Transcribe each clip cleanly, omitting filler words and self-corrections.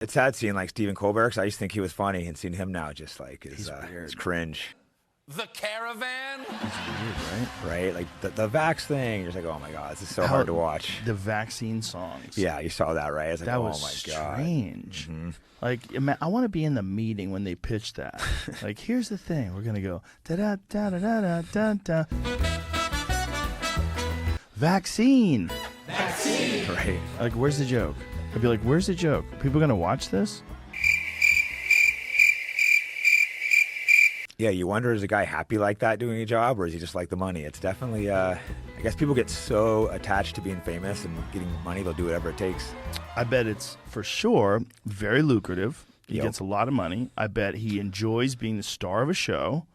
It's sad seeing like Stephen Colbert, 'cause I used to think he was funny, and seeing him now just like is cringe. The caravan? It's weird, right? Right? Like the vax thing, you're just like, oh my god, this is so hard to watch. The vaccine songs. Yeah, you saw that, right? It's like, That oh was my god. strange. Mhm. Like, I want to be in the meeting when they pitch that. Like, here's the thing. We're going to go da da da da da da da. Vaccine. Vaccine! Right. Like, where's the joke? I'd be like, where's the joke? People going to watch this? Yeah, you wonder, is a guy happy like that doing a job, or is he just like the money? It's definitely, I guess people get so attached to being famous and getting money, they'll do whatever it takes. I bet it's for sure very lucrative. He Yep. gets a lot of money. I bet he enjoys being the star of a show.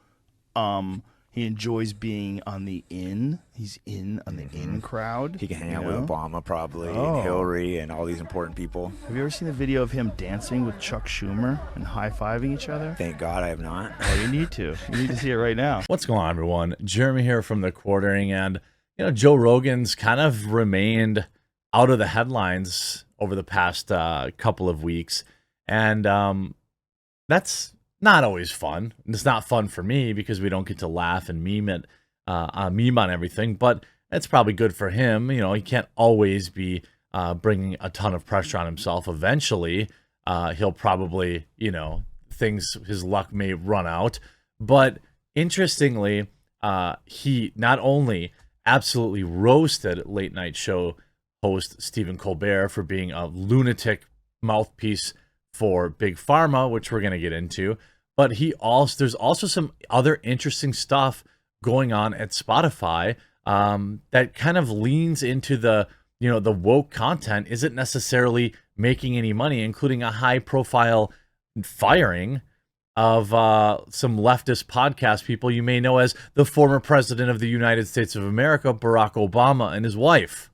He enjoys being on the in. He's in on the in crowd. He can hang you out know? with Obama probably, Oh. and Hillary, and all these important people. Have you ever seen the video of him dancing with Chuck Schumer and high-fiving each other? Thank God I have not. Oh, you need to. You need to see it right now. What's going on, everyone? Jeremy here from the Quartering, and Joe Rogan's kind of remained out of the headlines over the past couple of weeks, and that's not always fun. It's not fun for me because we don't get to laugh and meme on everything, but it's probably good for him. He can't always be bringing a ton of pressure on himself. Eventually, he'll probably, his luck may run out. But interestingly, he not only absolutely roasted late night show host Stephen Colbert for being a lunatic mouthpiece for Big Pharma, which we're going to get into, but there's also some other interesting stuff going on at Spotify that kind of leans into the woke content isn't necessarily making any money, including a high profile firing of some leftist podcast people you may know as the former president of the United States of America, Barack Obama, and his wife.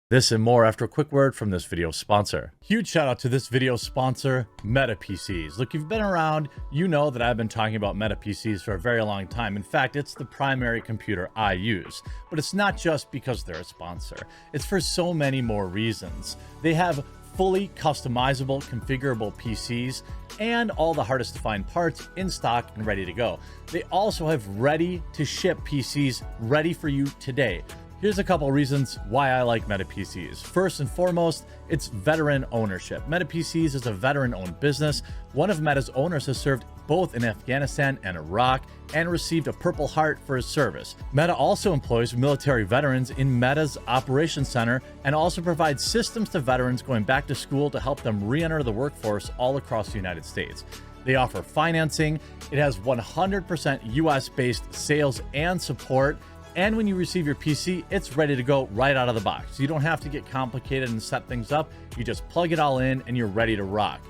This and more after a quick word from this video sponsor. Huge shout out to this video sponsor, Meta PCs. Look, you've been around, you know that I've been talking about Meta PCs for a very long time. In fact, it's the primary computer I use. But it's not just because they're a sponsor. It's for so many more reasons. They have fully customizable, configurable PCs and all the hardest to find parts in stock and ready to go. They also have ready to ship PCs ready for you today. Here's a couple reasons why I like Meta PCs. First and foremost, it's veteran ownership. Meta PCs is a veteran-owned business. One of Meta's owners has served both in Afghanistan and Iraq and received a Purple Heart for his service. Meta also employs military veterans in Meta's Operations Center and also provides systems to veterans going back to school to help them re-enter the workforce all across the United States. They offer financing. It has 100% US-based sales and support. And when you receive your PC, it's ready to go right out of the box. You don't have to get complicated and set things up. You just plug it all in and you're ready to rock.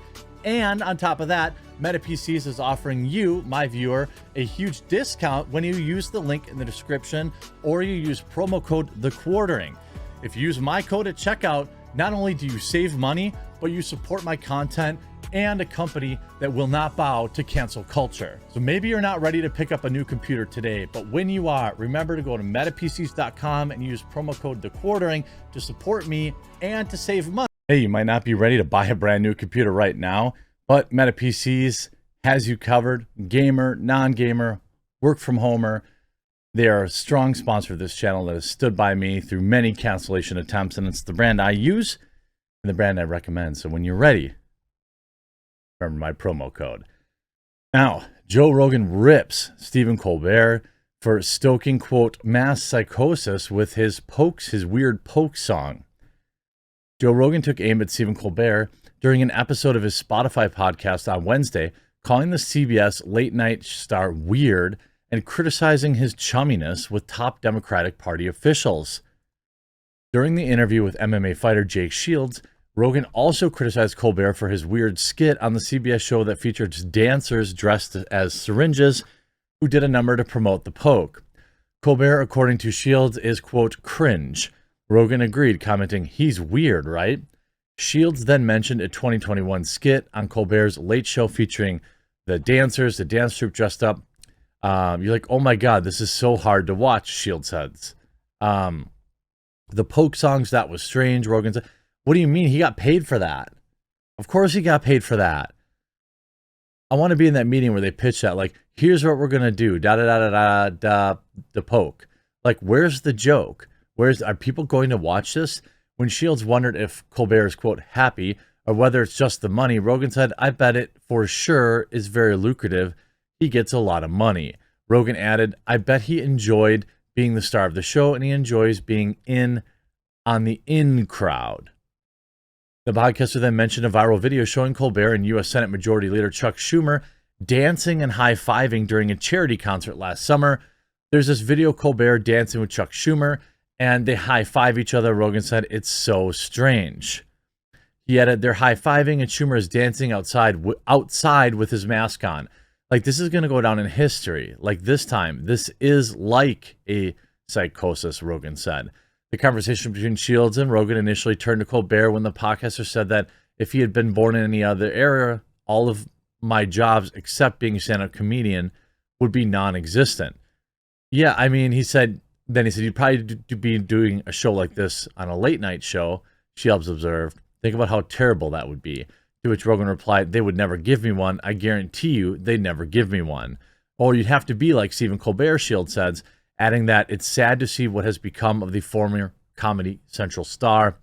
And on top of that, Meta PCs is offering you, my viewer, a huge discount when you use the link in the description or you use promo code TheQuartering. If you use my code at checkout, not only do you save money, but you support my content and a company that will not bow to cancel culture. So maybe you're not ready to pick up a new computer today, but when you are, remember to go to metapcs.com and use promo code TheQuartering to support me and to save money. Hey, you might not be ready to buy a brand new computer right now, but Meta PCs has you covered. Gamer, non-gamer, work from homer. They are a strong sponsor of this channel that has stood by me through many cancellation attempts, and it's the brand I use and the brand I recommend. So when you're ready, remember my promo code. Now, Joe Rogan rips Stephen Colbert for stoking, quote, mass psychosis with his weird poke song. Joe Rogan took aim at Stephen Colbert during an episode of his Spotify podcast on Wednesday, calling the CBS late night star weird and criticizing his chumminess with top Democratic Party officials. During the interview with MMA fighter Jake Shields, Rogan also criticized Colbert for his weird skit on the CBS show that featured dancers dressed as syringes who did a number to promote the poke. Colbert, according to Shields, is, quote, cringe. Rogan agreed, commenting, he's weird, right? Shields then mentioned a 2021 skit on Colbert's Late Show featuring the dancers, the dance troupe dressed up. You're like, oh my God, this is so hard to watch, Shields says. The poke songs, that was strange, Rogan said. What do you mean? He got paid for that. Of course he got paid for that. I want to be in that meeting where they pitch that, like, here's what we're going to do, da-da-da-da-da-da, the poke. Like, where's the joke? Are people going to watch this? When Shields wondered if Colbert is, quote, happy, or whether it's just the money, Rogan said, I bet it for sure is very lucrative. He gets a lot of money. Rogan added, I bet he enjoyed being the star of the show, and he enjoys being in on the in crowd. The podcaster then mentioned a viral video showing Colbert and U.S. Senate Majority Leader Chuck Schumer dancing and high-fiving during a charity concert last summer. There's this video Colbert dancing with Chuck Schumer, and they high-five each other. Rogan said, it's so strange. He added, they're high-fiving, and Schumer is dancing outside with his mask on. Like, this is going to go down in history. Like, this time, this is like a psychosis, Rogan said. The conversation between Shields and Rogan initially turned to Colbert when the podcaster said that if he had been born in any other era, all of my jobs, except being a stand-up comedian, would be non-existent. Yeah, I mean, he said you'd probably be doing a show like this on a late-night show, Shields observed. Think about how terrible that would be. To which Rogan replied, they would never give me one. I guarantee you they'd never give me one. Or you'd have to be like Stephen Colbert, Shields says, adding that it's sad to see what has become of the former Comedy Central star.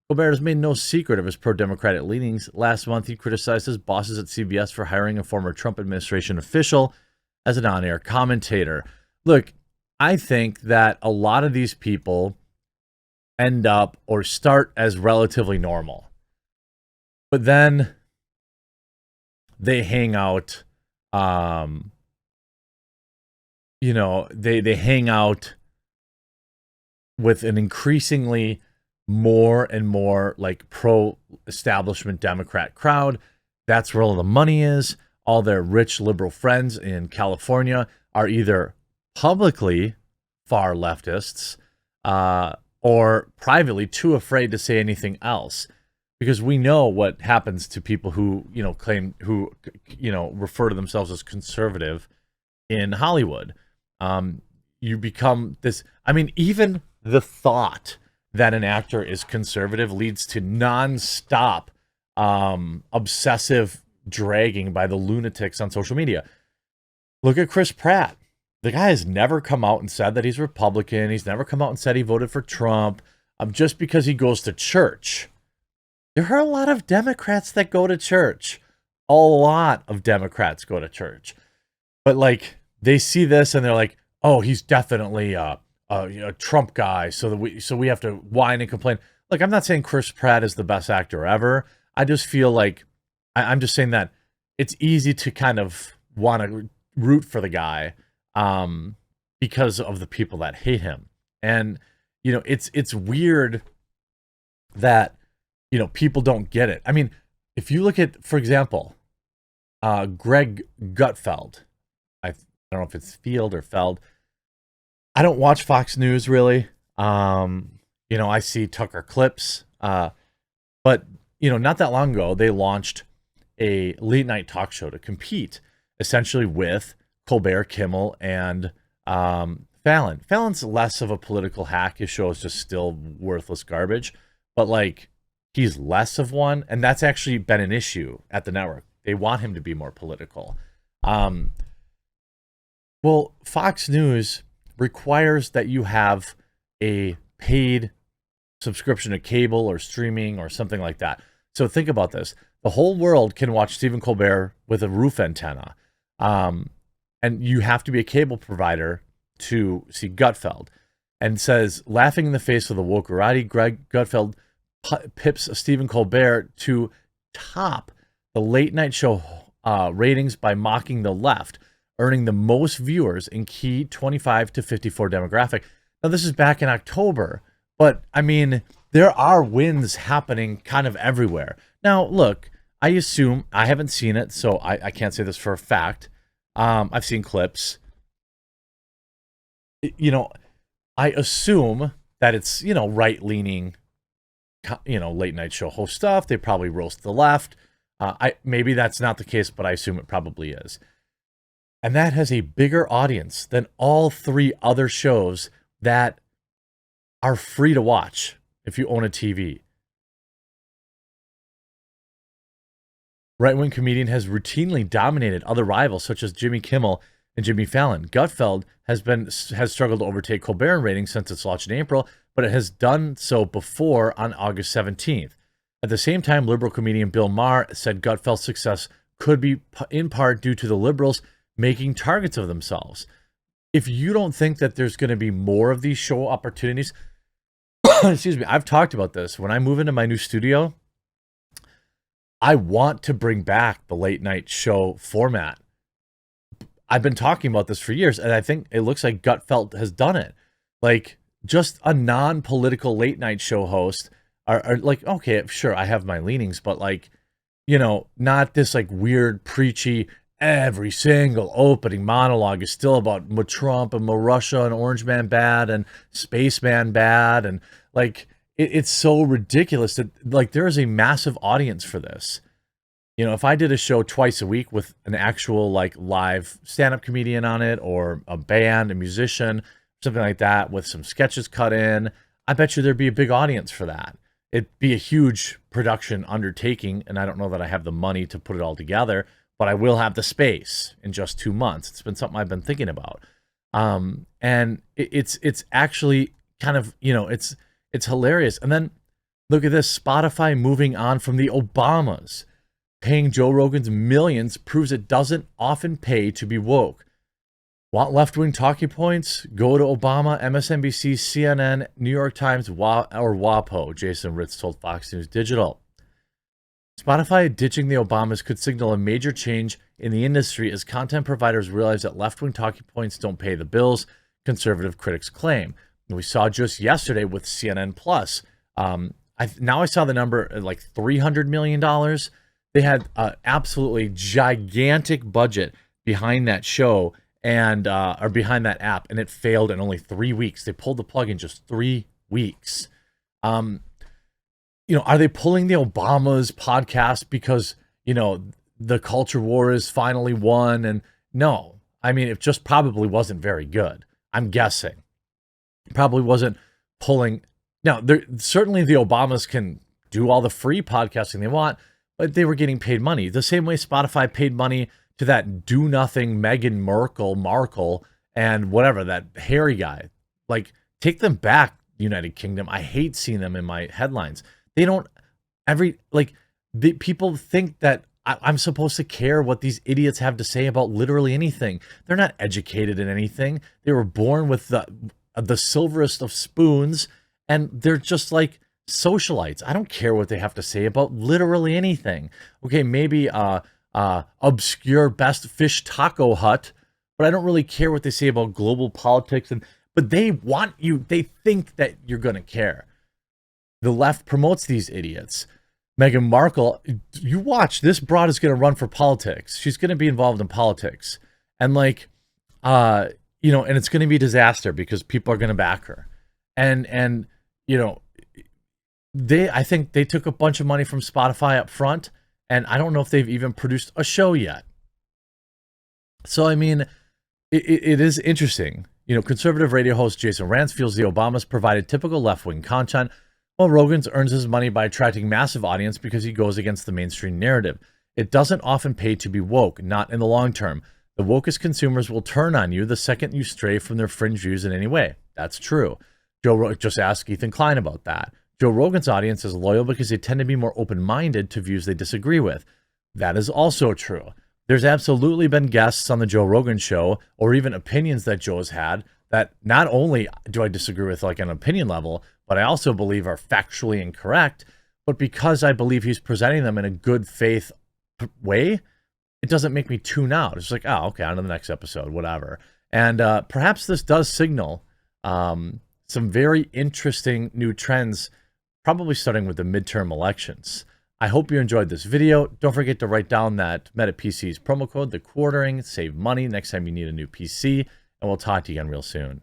Colbert has made no secret of his pro-democratic leanings. Last month, he criticized his bosses at CBS for hiring a former Trump administration official as an on-air commentator. Look, I think that a lot of these people end up or start as relatively normal. But then they hang out, they hang out with an increasingly more and more like pro-establishment Democrat crowd. That's where all the money is. All their rich liberal friends in California are either publicly far leftists or privately too afraid to say anything else. Because we know what happens to people who, refer to themselves as conservative in Hollywood. You become this. I mean, even the thought that an actor is conservative leads to nonstop, obsessive dragging by the lunatics on social media. Look at Chris Pratt. The guy has never come out and said that he's Republican. He's never come out and said he voted for Trump just because he goes to church. There are a lot of Democrats that go to church. A lot of Democrats go to church. But, like, they see this and they're like, oh, he's definitely a Trump guy, so we have to whine and complain. Like, I'm not saying Chris Pratt is the best actor ever. I just feel like I'm just saying that it's easy to kind of want to root for the guy because of the people that hate him. And, it's weird that people don't get it. I mean, if you look at, for example, Greg Gutfeld, I don't know if it's Field or Feld. I don't watch Fox News really. I see Tucker clips. But, not that long ago, they launched a late night talk show to compete essentially with Colbert, Kimmel, and Fallon. Fallon's less of a political hack. His show is just still worthless garbage. But, like, he's less of one, and that's actually been an issue at the network. They want him to be more political. Well, Fox News requires that you have a paid subscription to cable or streaming or something like that. So think about this. The whole world can watch Stephen Colbert with a roof antenna. And you have to be a cable provider to see Gutfeld. And says, laughing in the face of the wokerati, Greg Gutfeld pips Stephen Colbert to top the late night show ratings by mocking the left, earning the most viewers in key 25 to 54 demographic. Now, this is back in October, but I mean, there are wins happening kind of everywhere. Now, look, I assume, I haven't seen it, so I can't say this for a fact. I've seen clips. I assume that it's, right-leaning, late night show host stuff. They probably roast the left. Maybe that's not the case, but I assume it probably is. And that has a bigger audience than all three other shows that are free to watch if you own a TV. right-wing comedian has routinely dominated other rivals such as Jimmy Kimmel and Jimmy Fallon. Gutfeld has struggled to overtake Colbert in ratings since its launch in April, but it has done so before on August 17th. At the same time, liberal comedian Bill Maher said Gutfeld's success could be in part due to the liberals making targets of themselves. If you don't think that there's going to be more of these show opportunities, excuse me, I've talked about this. When I move into my new studio, I want to bring back the late night show format. I've been talking about this for years, and I think it looks like Gutfeld has done it. Like, just a non-political late night show host are like, okay, sure, I have my leanings, but like, you know, not this like weird, preachy, every single opening monologue is still about Trump and Russia and Orange Man bad and Spaceman bad. And like, it's so ridiculous that like there is a massive audience for this. You know, if I did a show twice a week with an actual like live stand-up comedian on it, or a band, a musician, something like that with some sketches cut in, I bet you there'd be a big audience for that. It'd be a huge production undertaking, and I don't know that I have the money to put it all together, but I will have the space in just 2 months. It's been something I've been thinking about. And it's actually kind of, you know, it's hilarious. And then look at this, Spotify moving on from the Obamas. Paying Joe Rogan's millions proves it doesn't often pay to be woke. Want left-wing talking points? Go to Obama, MSNBC, CNN, New York Times, or WAPO, Jason Ritz told Fox News Digital. Spotify ditching the Obamas could signal a major change in the industry as content providers realize that left-wing talking points don't pay the bills, conservative critics claim. And we saw just yesterday with CNN Plus. Now I saw the number like $300 million. They had an absolutely gigantic budget behind that show and or behind that app, and it failed in only 3 weeks. They pulled the plug in just 3 weeks. You know, are they pulling the Obama's podcast because, you know, the culture war is finally won? And no, I mean, it just probably wasn't very good. I'm guessing. Probably wasn't pulling. Now, certainly the Obamas can do all the free podcasting they want, but they were getting paid money. The same way Spotify paid money to that do-nothing Meghan Markle and whatever, that hairy guy. Like, take them back, United Kingdom. I hate seeing them in my headlines. They don't, people think that I'm supposed to care what these idiots have to say about literally anything. They're not educated in anything. They were born with the silverest of spoons, and they're just like socialites. I don't care what they have to say about literally anything. Okay, maybe obscure best fish taco hut, but I don't really care what they say about global politics. But they want you, they think that you're going to care. The left promotes these idiots. Meghan Markle, you watch, this broad is going to run for politics. She's going to be involved in politics. And like, you know, and it's going to be a disaster because people are going to back her. And, you know, I think they took a bunch of money from Spotify up front, and I don't know if they've even produced a show yet. So, I mean, it is interesting. You know, conservative radio host Jason Rantz feels the Obamas provided typical left-wing content, while Rogan's earns his money by attracting massive audience because he goes against the mainstream narrative. It doesn't often pay to be woke, not in the long term. The wokest consumers will turn on you the second you stray from their fringe views in any way. That's true. Just ask Ethan Klein about that. Joe Rogan's audience is loyal because they tend to be more open-minded to views they disagree with. That is also true. There's absolutely been guests on the Joe Rogan show, or even opinions that Joe has had, that not only do I disagree with like an opinion level, but I also believe are factually incorrect, but because I believe he's presenting them in a good faith way, it doesn't make me tune out. It's like, oh, okay, on to the next episode, whatever. And perhaps this does signal some very interesting new trends, probably starting with the midterm elections. I hope you enjoyed this video. Don't forget to write down that Meta PC's promo code, the quartering, save money next time you need a new PC, and we'll talk to you again real soon.